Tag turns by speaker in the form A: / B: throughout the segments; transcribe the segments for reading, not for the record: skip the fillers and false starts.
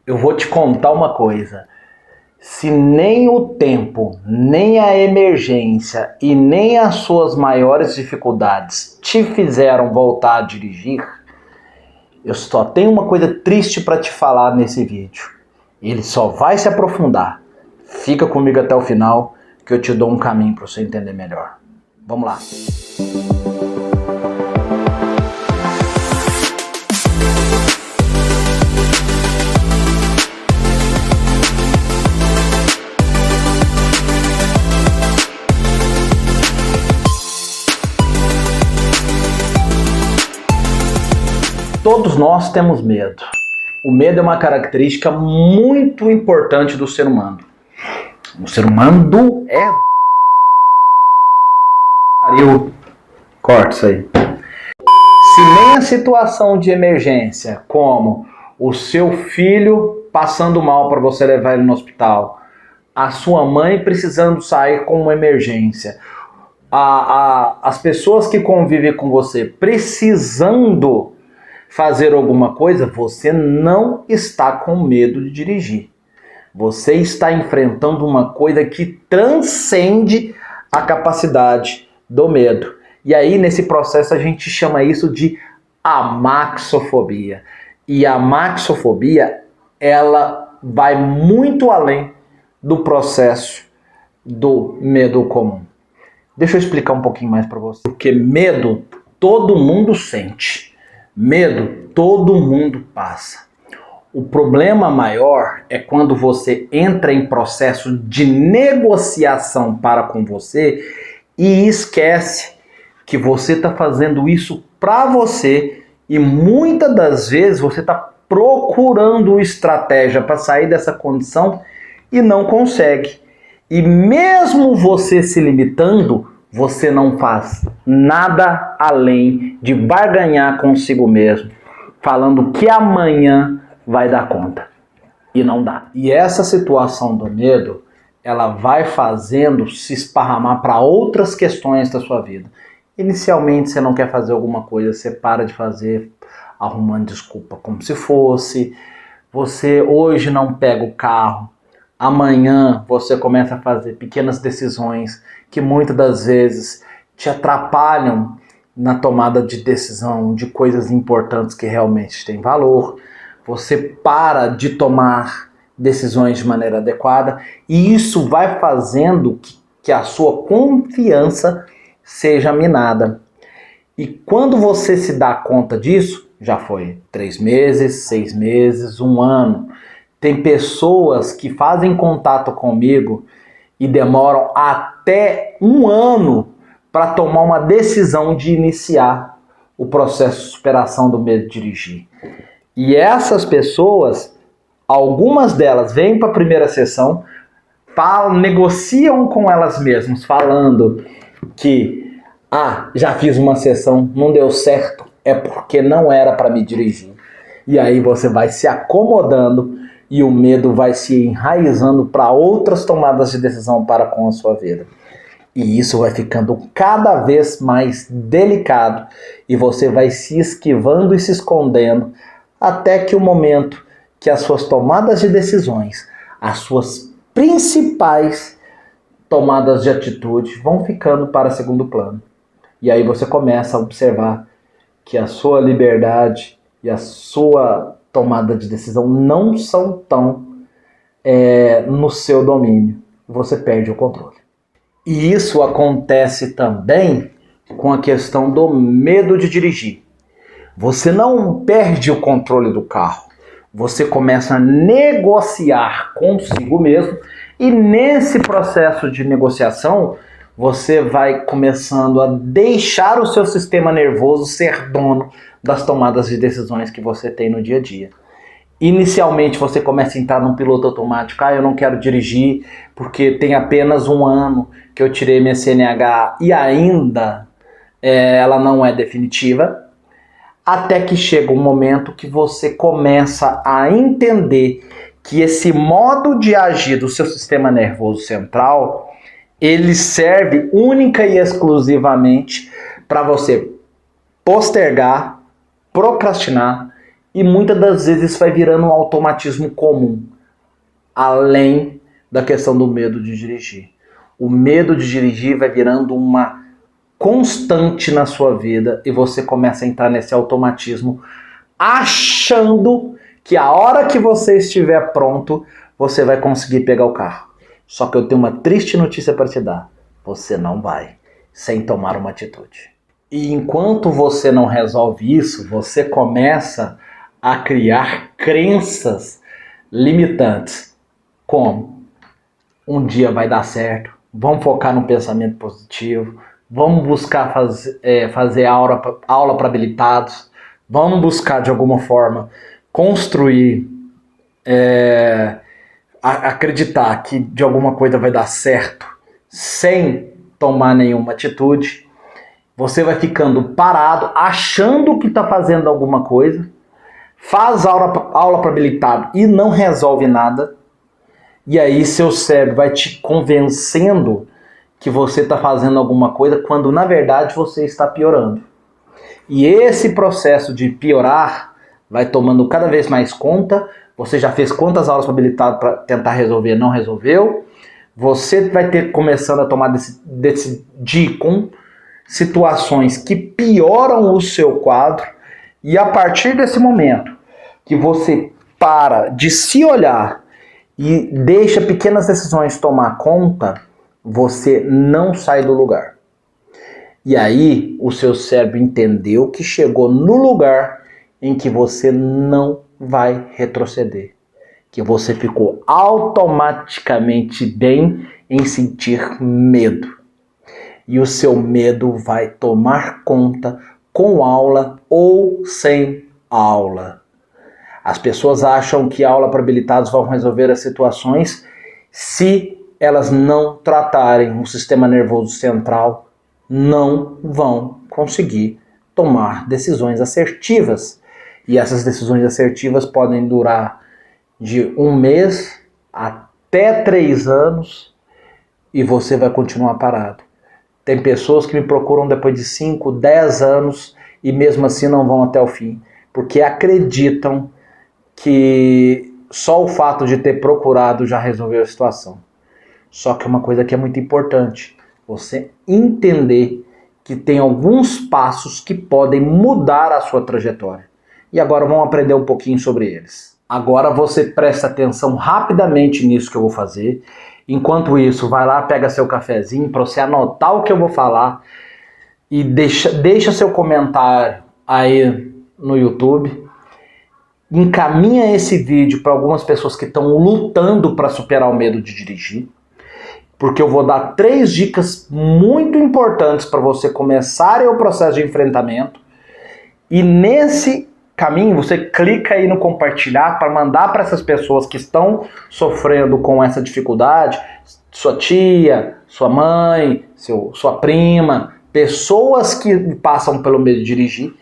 A: eu vou te contar uma coisa. Se nem o tempo, nem a emergência e nem as suas maiores dificuldades te fizeram voltar a dirigir, eu só tenho uma coisa triste para te falar nesse vídeo. Ele só vai se aprofundar. Fica comigo até o final que eu te dou um caminho para você entender melhor. Vamos lá. Todos nós temos medo. O medo é uma característica muito importante do ser humano. O ser humano é... Corta isso aí. Se nem a situação de emergência, como o seu filho passando mal para você levar ele no hospital, a sua mãe precisando sair com uma emergência, as pessoas que convivem com você precisando fazer alguma coisa, você não está com medo de dirigir. Você está enfrentando uma coisa que transcende a capacidade do medo. E aí, nesse processo, a gente chama isso de amaxofobia. E a amaxofobia, ela vai muito além do processo do medo comum. Deixa eu explicar um pouquinho mais para você. Porque medo, todo mundo sente. Medo, todo mundo passa. O problema maior é quando você entra em processo de negociação para com você e esquece que você está fazendo isso para você e muitas das vezes você está procurando estratégia para sair dessa condição e não consegue. E mesmo você se limitando, você não faz nada além de barganhar consigo mesmo, falando que amanhã vai dar conta. E não dá. E essa situação do medo, ela vai fazendo se esparramar para outras questões da sua vida. Inicialmente você não quer fazer alguma coisa, você para de fazer, arrumando desculpa como se fosse. Você hoje não pega o carro. Amanhã você começa a fazer pequenas decisões que muitas das vezes te atrapalham na tomada de decisão de coisas importantes que realmente têm valor. Você para de tomar decisões de maneira adequada e isso vai fazendo que a sua confiança seja minada. E quando você se dá conta disso, já foi 3 meses, 6 meses, 1 ano. Tem pessoas que fazem contato comigo e demoram até 1 ano para tomar uma decisão de iniciar o processo de superação do medo de dirigir. E essas pessoas, algumas delas vêm para a primeira sessão, negociam com elas mesmas, falando que já fiz uma sessão, não deu certo, é porque não era para me dirigir. E aí você vai se acomodando e o medo vai se enraizando para outras tomadas de decisão para com a sua vida. E isso vai ficando cada vez mais delicado e você vai se esquivando e se escondendo até que o momento que as suas tomadas de decisões, as suas principais tomadas de atitude vão ficando para segundo plano. E aí você começa a observar que a sua liberdade e a sua tomada de decisão não são tão no seu domínio. Você perde o controle. E isso acontece também com a questão do medo de dirigir. Você não perde o controle do carro. Você começa a negociar consigo mesmo e nesse processo de negociação você vai começando a deixar o seu sistema nervoso ser dono das tomadas de decisões que você tem no dia a dia. Inicialmente você começa a entrar num piloto automático. Eu não quero dirigir porque tem apenas 1 ano que eu tirei minha CNH e ainda ela não é definitiva. Até que chega um momento que você começa a entender que esse modo de agir do seu sistema nervoso central, ele serve única e exclusivamente para você postergar, procrastinar E muitas das vezes isso vai virando um automatismo comum, além da questão do medo de dirigir. O medo de dirigir vai virando uma constante na sua vida e você começa a entrar nesse automatismo achando que a hora que você estiver pronto, você vai conseguir pegar o carro. Só que eu tenho uma triste notícia para te dar. Você não vai, sem tomar uma atitude. E enquanto você não resolve isso, você começa a criar crenças limitantes. Como? Um dia vai dar certo, vamos focar no pensamento positivo, vamos buscar fazer aula para habilitados, vamos buscar de alguma forma construir, acreditar que de alguma coisa vai dar certo sem tomar nenhuma atitude. Você vai ficando parado, achando que está fazendo alguma coisa, faz aula para habilitado e não resolve nada. E aí seu cérebro vai te convencendo que você está fazendo alguma coisa, quando na verdade você está piorando. E esse processo de piorar vai tomando cada vez mais conta. Você já fez quantas aulas para habilitado para tentar resolver, não resolveu. Você vai ter começando a tomar decidir com situações que pioram o seu quadro. E a partir desse momento que você para de se olhar e deixa pequenas decisões tomar conta, você não sai do lugar. E aí o seu cérebro entendeu que chegou no lugar em que você não vai retroceder. Que você ficou automaticamente bem em sentir medo. E o seu medo vai tomar conta com aula ou sem aula. As pessoas acham que a aula para habilitados vão resolver as situações se elas não tratarem o sistema nervoso central, não vão conseguir tomar decisões assertivas. E essas decisões assertivas podem durar de 1 mês até 3 anos e você vai continuar parado. Tem pessoas que me procuram depois de 5, 10 anos e mesmo assim não vão até o fim, porque acreditam que só o fato de ter procurado já resolveu a situação. Só que uma coisa que é muito importante, você entender que tem alguns passos que podem mudar a sua trajetória. E agora vamos aprender um pouquinho sobre eles. Agora você presta atenção rapidamente nisso que eu vou fazer. Enquanto isso, vai lá, pega seu cafezinho para você anotar o que eu vou falar e deixa seu comentário aí no YouTube. Encaminha esse vídeo para algumas pessoas que estão lutando para superar o medo de dirigir, porque eu vou dar 3 dicas muito importantes para você começar o processo de enfrentamento. E nesse caminho você clica aí no compartilhar para mandar para essas pessoas que estão sofrendo com essa dificuldade, sua tia, sua mãe, sua prima, pessoas que passam pelo medo de dirigir.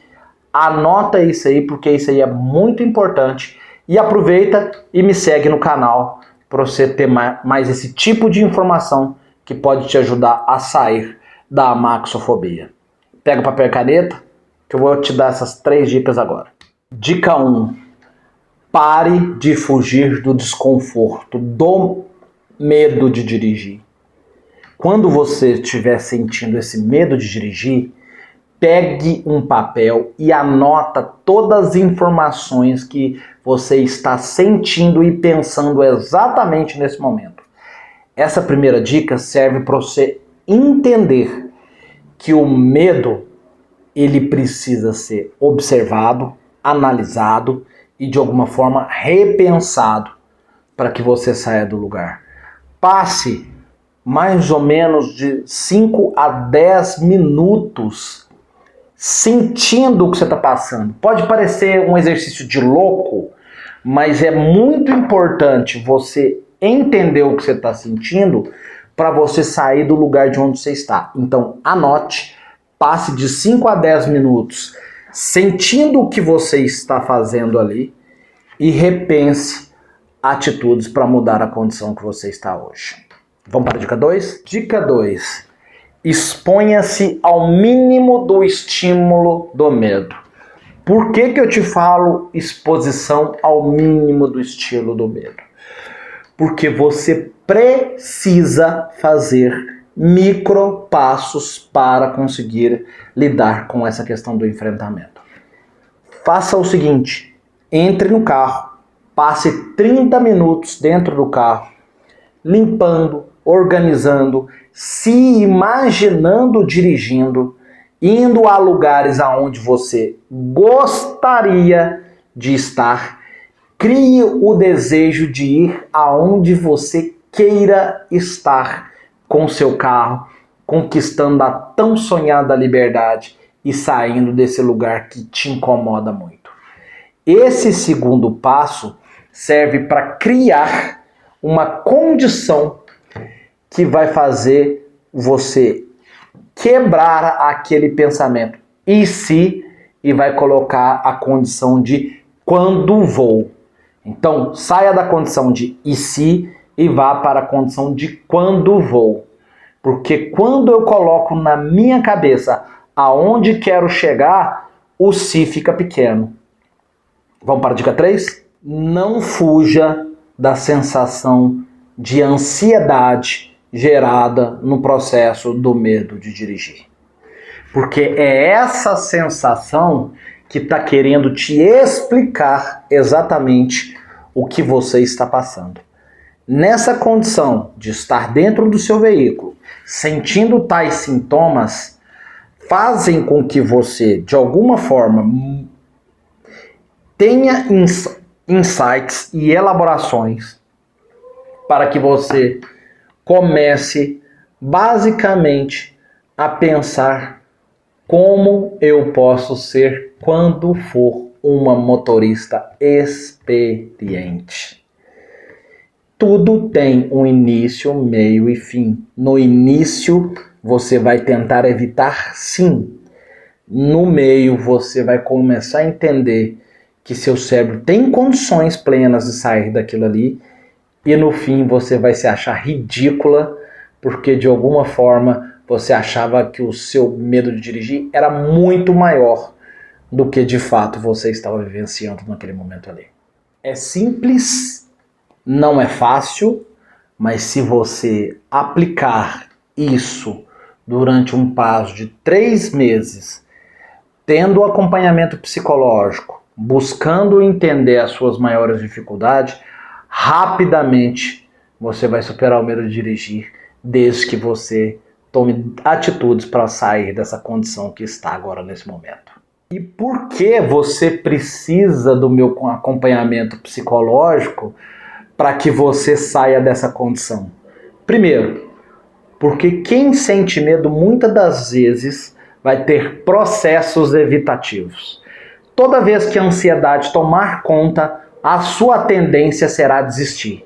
A: Anota isso aí, porque isso aí é muito importante. E aproveita e me segue no canal para você ter mais esse tipo de informação que pode te ajudar a sair da amaxofobia. Pega o papel e caneta, que eu vou te dar essas 3 dicas agora. Dica 1. Pare de fugir do desconforto, do medo de dirigir. Quando você estiver sentindo esse medo de dirigir, pegue um papel e anota todas as informações que você está sentindo e pensando exatamente nesse momento. Essa primeira dica serve para você entender que o medo ele precisa ser observado, analisado e de alguma forma repensado para que você saia do lugar. Passe mais ou menos de 5 a 10 minutos sentindo o que você está passando. Pode parecer um exercício de louco, mas é muito importante você entender o que você está sentindo para você sair do lugar de onde você está. Então anote, passe de 5 a 10 minutos sentindo o que você está fazendo ali e repense atitudes para mudar a condição que você está hoje. Vamos para a dica 2? Dica 2. Exponha-se ao mínimo do estímulo do medo. Por que que eu te falo exposição ao mínimo do estilo do medo? Porque você precisa fazer micropassos para conseguir lidar com essa questão do enfrentamento. Faça o seguinte, entre no carro, passe 30 minutos dentro do carro, limpando, organizando, se imaginando dirigindo, indo a lugares aonde você gostaria de estar. Crie o desejo de ir aonde você queira estar com seu carro, conquistando a tão sonhada liberdade e saindo desse lugar que te incomoda muito. Esse segundo passo serve para criar uma condição que vai fazer você quebrar aquele pensamento e se e vai colocar a condição de quando vou. Então, saia da condição de e se e vá para a condição de quando vou. Porque quando eu coloco na minha cabeça aonde quero chegar, o se fica pequeno. Vamos para a dica 3? Não fuja da sensação de ansiedade gerada no processo do medo de dirigir. Porque é essa sensação que está querendo te explicar exatamente o que você está passando. Nessa condição de estar dentro do seu veículo, sentindo tais sintomas, fazem com que você, de alguma forma, tenha insights e elaborações para que você comece basicamente a pensar como eu posso ser quando for uma motorista experiente. Tudo tem um início, meio e fim. No início você vai tentar evitar, sim. No meio você vai começar a entender que seu cérebro tem condições plenas de sair daquilo ali. E no fim você vai se achar ridícula, porque de alguma forma você achava que o seu medo de dirigir era muito maior do que de fato você estava vivenciando naquele momento ali. É simples, não é fácil, mas se você aplicar isso durante um prazo de 3 meses, tendo acompanhamento psicológico, buscando entender as suas maiores dificuldades, rapidamente você vai superar o medo de dirigir, desde que você tome atitudes para sair dessa condição que está agora nesse momento. E por que você precisa do meu acompanhamento psicológico para que você saia dessa condição? Primeiro, porque quem sente medo muitas das vezes vai ter processos evitativos. Toda vez que a ansiedade tomar conta, a sua tendência será desistir.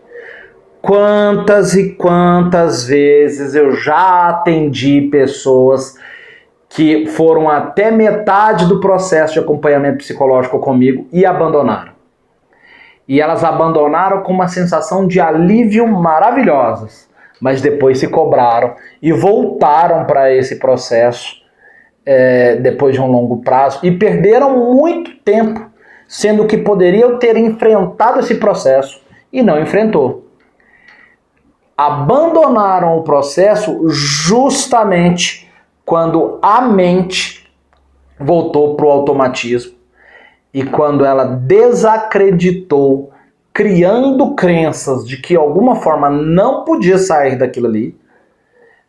A: Quantas e quantas vezes eu já atendi pessoas que foram até metade do processo de acompanhamento psicológico comigo e abandonaram. E elas abandonaram com uma sensação de alívio maravilhosas, mas depois se cobraram e voltaram para esse processo depois de um longo prazo e perderam muito tempo, sendo que poderiam ter enfrentado esse processo e não enfrentou. Abandonaram o processo justamente quando a mente voltou para o automatismo e quando ela desacreditou, criando crenças de que de alguma forma não podia sair daquilo ali,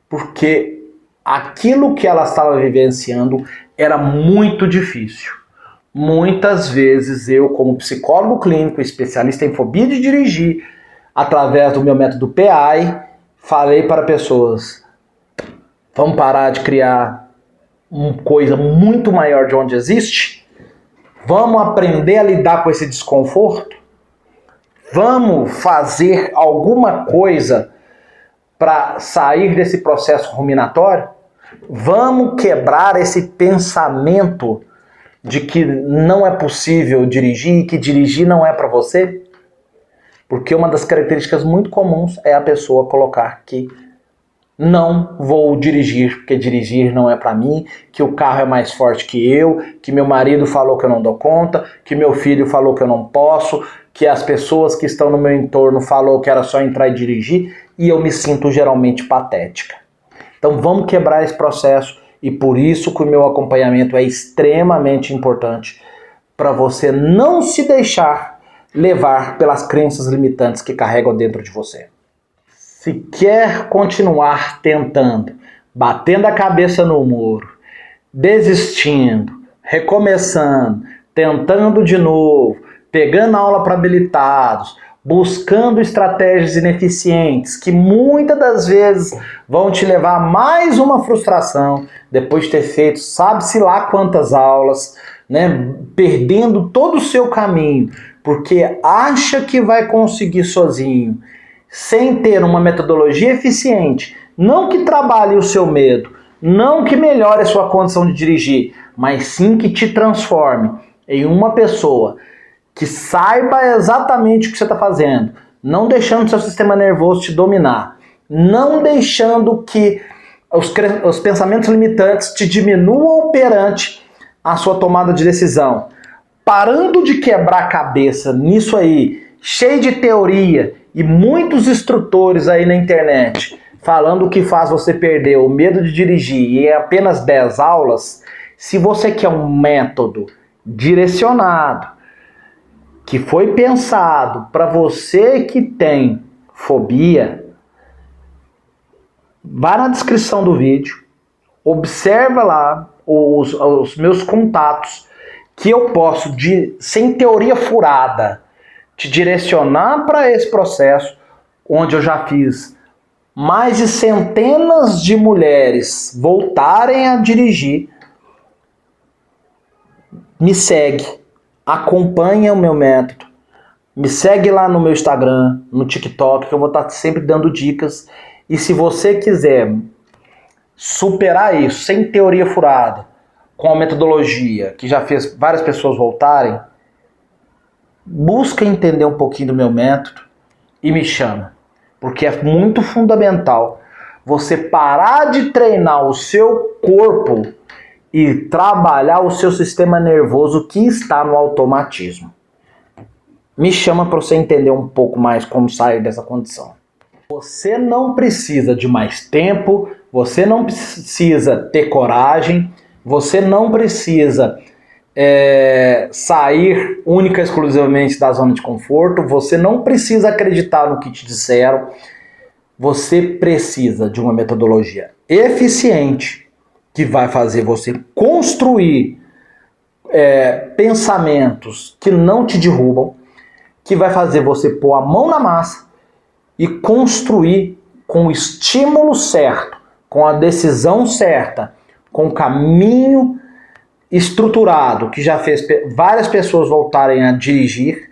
A: porque aquilo que ela estava vivenciando era muito difícil. Muitas vezes eu, como psicólogo clínico, especialista em fobia de dirigir, através do meu método PI, falei para pessoas: vamos parar de criar uma coisa muito maior de onde existe? Vamos aprender a lidar com esse desconforto? Vamos fazer alguma coisa para sair desse processo ruminatório? Vamos quebrar esse pensamento de que não é possível dirigir e que dirigir não é para você? Porque uma das características muito comuns é a pessoa colocar que não vou dirigir, porque dirigir não é para mim, que o carro é mais forte que eu, que meu marido falou que eu não dou conta, que meu filho falou que eu não posso, que as pessoas que estão no meu entorno falou que era só entrar e dirigir, e eu me sinto geralmente patética. Então vamos quebrar esse processo, e por isso que o meu acompanhamento é extremamente importante, para você não se deixar levar pelas crenças limitantes que carregam dentro de você. Se quer continuar tentando, batendo a cabeça no muro, desistindo, recomeçando, tentando de novo, pegando aula para habilitados, buscando estratégias ineficientes que muitas das vezes vão te levar a mais uma frustração depois de ter feito sabe-se lá quantas aulas, né, perdendo todo o seu caminho, porque acha que vai conseguir sozinho, sem ter uma metodologia eficiente, não que trabalhe o seu medo, não que melhore a sua condição de dirigir, mas sim que te transforme em uma pessoa que saiba exatamente o que você está fazendo, não deixando seu sistema nervoso te dominar, não deixando que os pensamentos limitantes te diminuam perante a sua tomada de decisão, parando de quebrar a cabeça nisso aí, cheio de teoria e muitos instrutores aí na internet falando o que faz você perder o medo de dirigir em apenas 10 aulas. Se você quer um método direcionado, que foi pensado para você que tem fobia, vá na descrição do vídeo, observa lá os meus contatos, que eu posso, sem teoria furada, te direcionar para esse processo, onde eu já fiz mais de centenas de mulheres voltarem a dirigir. Me segue, acompanha o meu método, me segue lá no meu Instagram, no TikTok, que eu vou estar sempre dando dicas. E se você quiser superar isso sem teoria furada, com a metodologia que já fez várias pessoas voltarem, busca entender um pouquinho do meu método e me chama, porque é muito fundamental você parar de treinar o seu corpo e trabalhar o seu sistema nervoso que está no automatismo. Me chama para você entender um pouco mais como sair dessa condição. Você não precisa de mais tempo, você não precisa ter coragem, você não precisa sair única e exclusivamente da zona de conforto, você não precisa acreditar no que te disseram, você precisa de uma metodologia eficiente que vai fazer você construir pensamentos que não te derrubam, que vai fazer você pôr a mão na massa e construir com o estímulo certo, com a decisão certa, com o caminho estruturado, que já fez várias pessoas voltarem a dirigir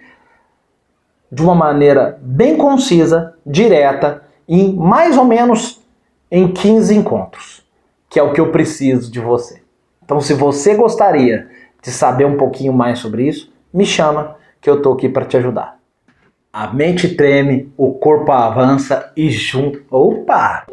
A: de uma maneira bem concisa, direta, em mais ou menos em 15 encontros, que é o que eu preciso de você. Então, se você gostaria de saber um pouquinho mais sobre isso, me chama que eu tô aqui para te ajudar. A mente treme, o corpo avança e junto... Opa!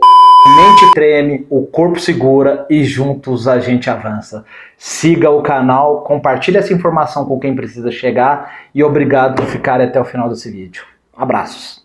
A: A mente treme, o corpo segura e juntos a gente avança. Siga o canal, compartilhe essa informação com quem precisa chegar e obrigado por ficar até o final desse vídeo. Abraços!